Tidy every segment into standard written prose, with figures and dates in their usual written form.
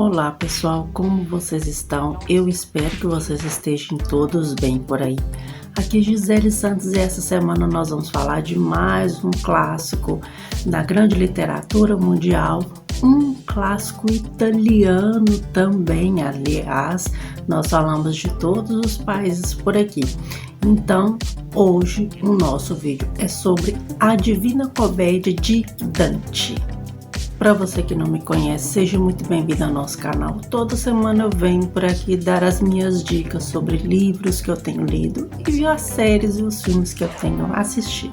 Olá pessoal, como vocês estão? Eu espero que vocês estejam todos bem por aí. Aqui é Gisele Santos e essa semana nós vamos falar de mais um clássico da grande literatura mundial, um clássico italiano também. Aliás, nós falamos de todos os países por aqui. Então, hoje o nosso vídeo é sobre A Divina Comédia de Dante. Para você que não me conhece, seja muito bem-vindo ao nosso canal. Toda semana eu venho por aqui dar as minhas dicas sobre livros que eu tenho lido e as séries e os filmes que eu tenho assistido.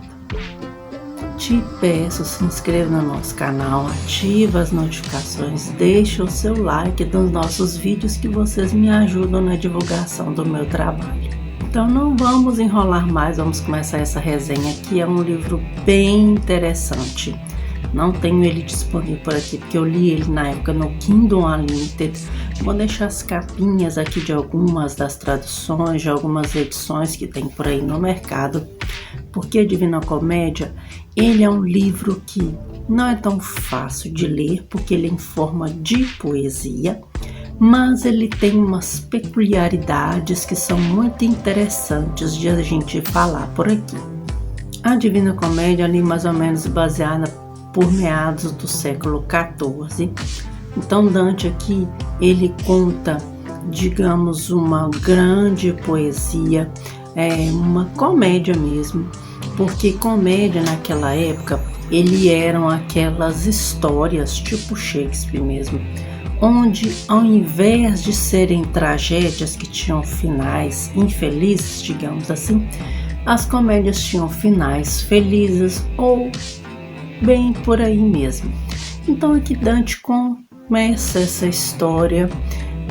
Te peço, se inscreva no nosso canal, ativa as notificações, deixa o seu like dos nossos vídeos que vocês me ajudam na divulgação do meu trabalho. Então não vamos enrolar mais, vamos começar essa resenha que é um livro bem interessante. Não tenho ele disponível por aqui, porque eu li ele na época no Kindle Unlimited. Vou deixar as capinhas aqui de algumas das traduções, de algumas edições que tem por aí no mercado. Porque a Divina Comédia, ele é um livro que não é tão fácil de ler, porque ele é em forma de poesia, mas ele tem umas peculiaridades que são muito interessantes de a gente falar por aqui. A Divina Comédia, ali mais ou menos baseada por meados do século XIV. Então Dante aqui, ele conta, digamos, uma grande poesia, uma comédia mesmo, porque comédia naquela época, eram aquelas histórias, tipo Shakespeare mesmo, onde ao invés de serem tragédias que tinham finais infelizes, digamos assim, as comédias tinham finais felizes ou bem por aí mesmo. Então aqui Dante começa essa história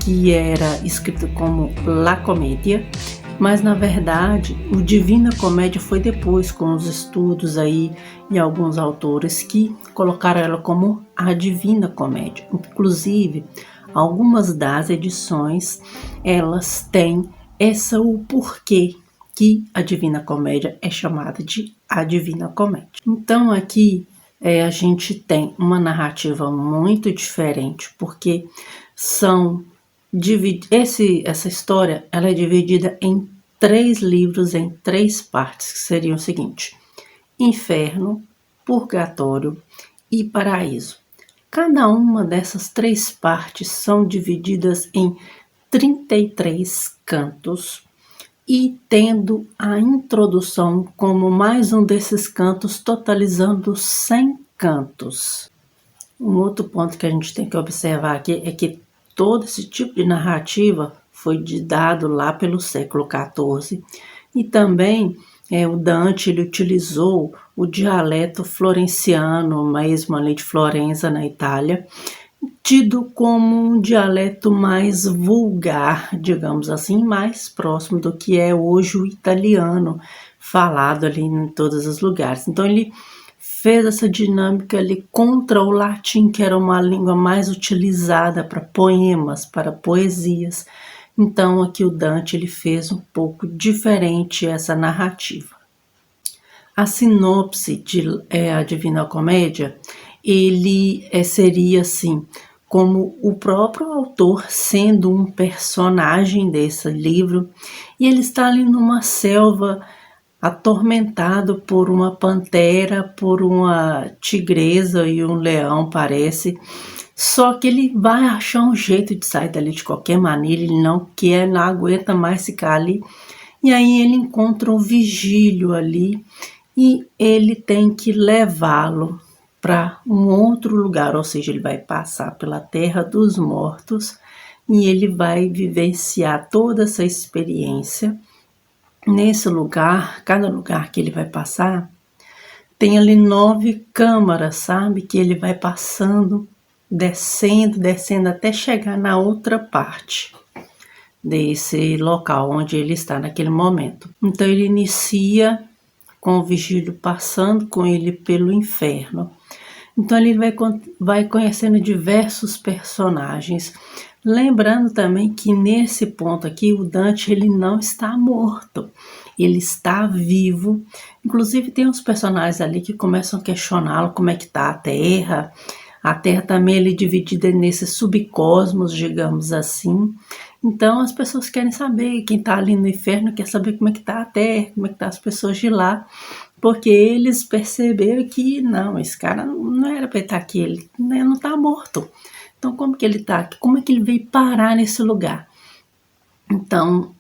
que era escrita como La Commedia, mas na verdade o Divina Comédia foi depois, com os estudos aí e alguns autores que colocaram ela como a Divina Comédia. Inclusive algumas das edições elas têm o porquê que a Divina Comédia é chamada de a Divina Comédia. Então aqui a gente tem uma narrativa muito diferente, porque essa história ela é dividida em 3 livros, em 3 partes, que seriam o seguinte: Inferno, Purgatório e Paraíso. Cada uma dessas 3 partes são divididas em 33 cantos, e tendo a introdução como mais um desses cantos, totalizando 100 cantos. Um outro ponto que a gente tem que observar aqui é que todo esse tipo de narrativa foi dado lá pelo século XIV, e também o Dante ele utilizou o dialeto florenciano, mesmo ali de Florença, na Itália, tido como um dialeto mais vulgar, digamos assim, mais próximo do que é hoje o italiano, falado ali em todos os lugares. Então ele fez essa dinâmica ali contra o latim, que era uma língua mais utilizada para poemas, para poesias. Então aqui o Dante ele fez um pouco diferente essa narrativa. A sinopse de A Divina Comédia, ele seria assim, como o próprio autor sendo um personagem desse livro, e ele está ali numa selva atormentado por uma pantera, por uma tigresa e um leão, parece. Só que ele vai achar um jeito de sair dali de qualquer maneira, ele não aguenta mais ficar ali. E aí ele encontra um vigílio ali e ele tem que levá-lo para um outro lugar, ou seja, ele vai passar pela terra dos mortos e ele vai vivenciar toda essa experiência. Nesse lugar, cada lugar que ele vai passar, tem ali 9 câmaras, sabe? Que ele vai passando, descendo até chegar na outra parte desse local onde ele está naquele momento. Então ele inicia com o vigílio passando com ele pelo inferno. Então ele vai conhecendo diversos personagens. Lembrando também que nesse ponto aqui o Dante ele não está morto, ele está vivo. Inclusive tem uns personagens ali que começam a questioná-lo como é que está a Terra. A Terra também é dividida nesses subcosmos, digamos assim. Então as pessoas querem saber, quem está ali no inferno quer saber como é que está a Terra, como é que estão as pessoas de lá, porque eles perceberam que não, esse cara não era para estar aqui, ele não está morto. Então como que ele está aqui? Como é que ele veio parar nesse lugar? Então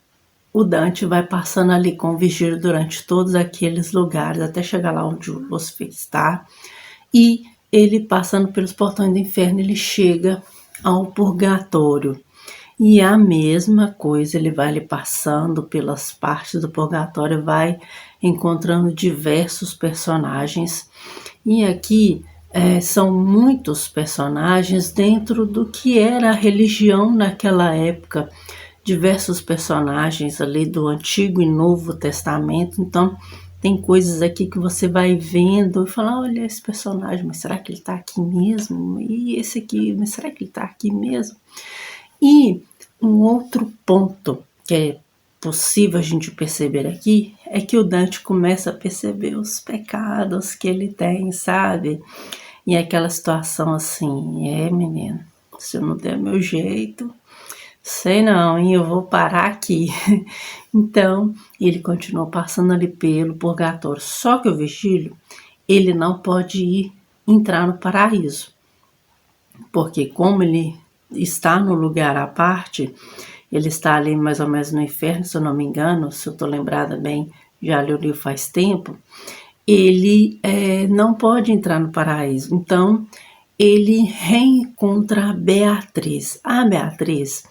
o Dante vai passando ali com o Virgílio durante todos aqueles lugares, até chegar lá onde o Lúcifer está. E ele, passando pelos portões do inferno, ele chega ao purgatório. E a mesma coisa, ele vai ali passando pelas partes do purgatório, vai encontrando diversos personagens. E aqui são muitos personagens dentro do que era a religião naquela época. Diversos personagens ali do Antigo e Novo Testamento. Então, tem coisas aqui que você vai vendo e fala, olha esse personagem, mas será que ele está aqui mesmo? E esse aqui, mas será que ele está aqui mesmo? E um outro ponto que é possível a gente perceber aqui é que o Dante começa a perceber os pecados que ele tem, sabe? E aquela situação assim, menino, se eu não der meu jeito, sei não, hein? Eu vou parar aqui. Então, ele continuou passando ali pelo purgatório. Só que o Virgílio, ele não pode entrar no paraíso. Porque como ele está no lugar à parte, ele está ali mais ou menos no inferno, se eu não me engano, se eu estou lembrada bem, já li o livro faz tempo, ele não pode entrar no paraíso. Então, ele reencontra a Beatriz. A Beatriz,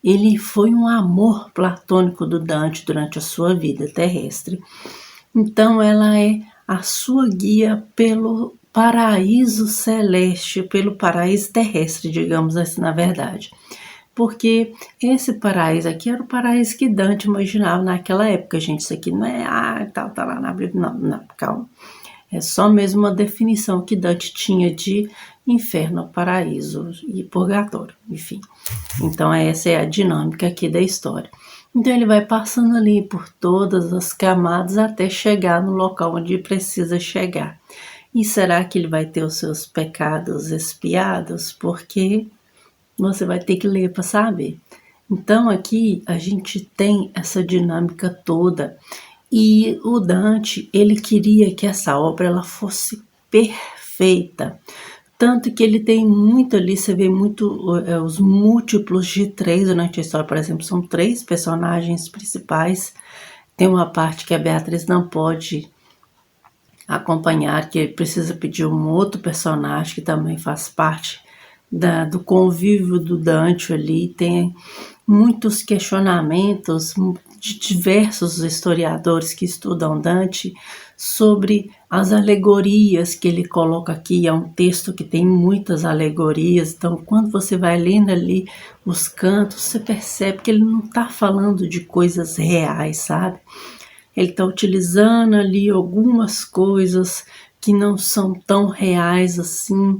ele foi um amor platônico do Dante durante a sua vida terrestre. Então, ela é a sua guia pelo paraíso celeste, pelo paraíso terrestre, digamos assim, na verdade. Porque esse paraíso aqui era o paraíso que Dante imaginava naquela época, gente. Isso aqui não é, tá lá na Bíblia, não, calma. É só mesmo uma definição que Dante tinha de inferno, paraíso e purgatório, enfim. Então essa é a dinâmica aqui da história. Então ele vai passando ali por todas as camadas até chegar no local onde precisa chegar. E será que ele vai ter os seus pecados expiados? Porque você vai ter que ler para saber. Então aqui a gente tem essa dinâmica toda. E o Dante, ele queria que essa obra ela fosse perfeita. Tanto que ele tem muito ali, você vê muito os múltiplos de 3 durante a história. Por exemplo, são 3 personagens principais. Tem uma parte que a Beatriz não pode acompanhar, que ele precisa pedir um outro personagem que também faz parte do convívio do Dante ali. Tem muitos questionamentos de diversos historiadores que estudam Dante sobre as alegorias que ele coloca aqui. É um texto que tem muitas alegorias, então quando você vai lendo ali os cantos, você percebe que ele não está falando de coisas reais, sabe? Ele está utilizando ali algumas coisas que não são tão reais assim,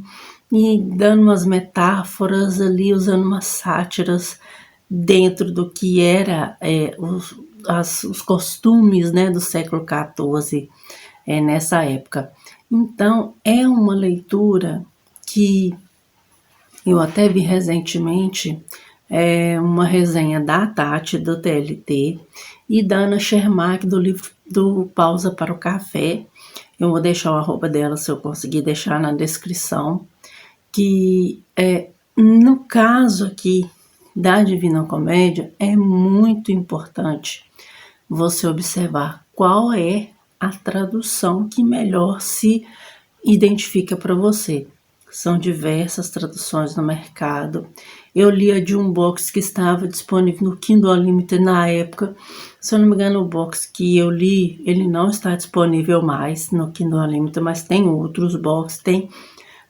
e dando umas metáforas ali, usando umas sátiras dentro do que era os costumes, né, do século XIV nessa época. Então, é uma leitura que eu até vi recentemente uma resenha da Tati, do TLT, e da Ana Schermack, do livro do Pausa para o Café. Eu vou deixar o arroba dela, se eu conseguir deixar na descrição, que no caso aqui da Divina Comédia, é muito importante você observar qual é a tradução que melhor se identifica para você. São diversas traduções no mercado. Eu li a de um box que estava disponível no Kindle Unlimited na época. Se eu não me engano, o box que eu li, ele não está disponível mais no Kindle Unlimited, mas tem outros boxes. Tem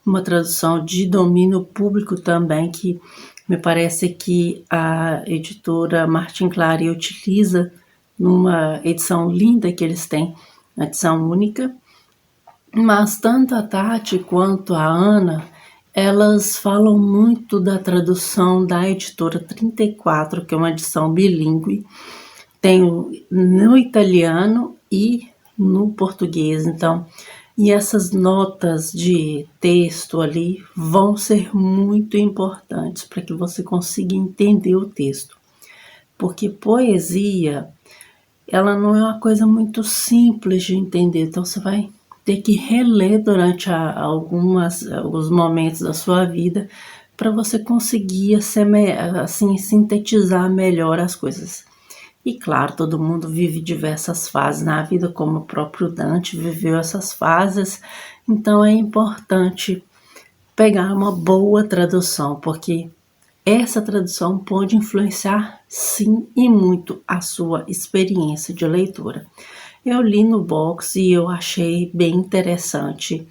uma tradução de domínio público também, que me parece que a editora Martin Clary utiliza numa edição linda que eles têm, uma edição única. Mas tanto a Tati quanto a Ana, elas falam muito da tradução da editora 34, que é uma edição bilíngue. Tem no italiano e no português. Então, E essas notas de texto ali vão ser muito importantes para que você consiga entender o texto. Porque poesia, ela não é uma coisa muito simples de entender, então você vai ter que reler durante alguns momentos da sua vida para você conseguir assim, sintetizar melhor as coisas. E claro, todo mundo vive diversas fases na vida, como o próprio Dante viveu essas fases, então é importante pegar uma boa tradução, porque essa tradução pode influenciar sim e muito a sua experiência de leitura. Eu li no box e eu achei bem interessante.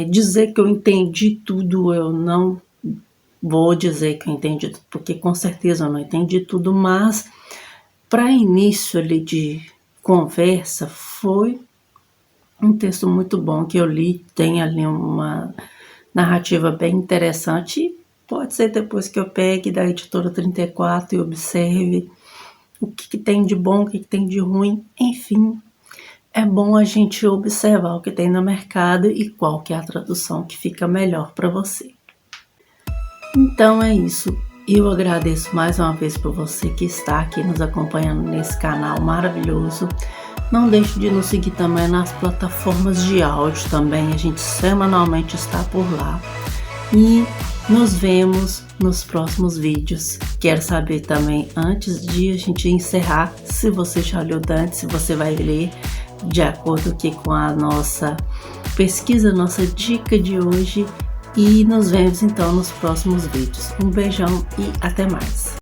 Dizer que eu entendi tudo, eu não vou dizer que eu entendi tudo, porque com certeza eu não entendi tudo, mas para início ali de conversa, foi um texto muito bom que eu li, tem ali uma narrativa bem interessante. Pode ser depois que eu pegue da editora 34 e observe o que tem de bom, o que tem de ruim, enfim. É bom a gente observar o que tem no mercado e qual que é a tradução que fica melhor para você. Então é isso. Eu agradeço mais uma vez por você que está aqui nos acompanhando nesse canal maravilhoso. Não deixe de nos seguir também nas plataformas de áudio também. A gente semanalmente está por lá. E nos vemos nos próximos vídeos. Quero saber também, antes de a gente encerrar, se você já leu Dante, se você vai ler de acordo aqui com a nossa pesquisa, nossa dica de hoje. E nos vemos então nos próximos vídeos. Um beijão e até mais!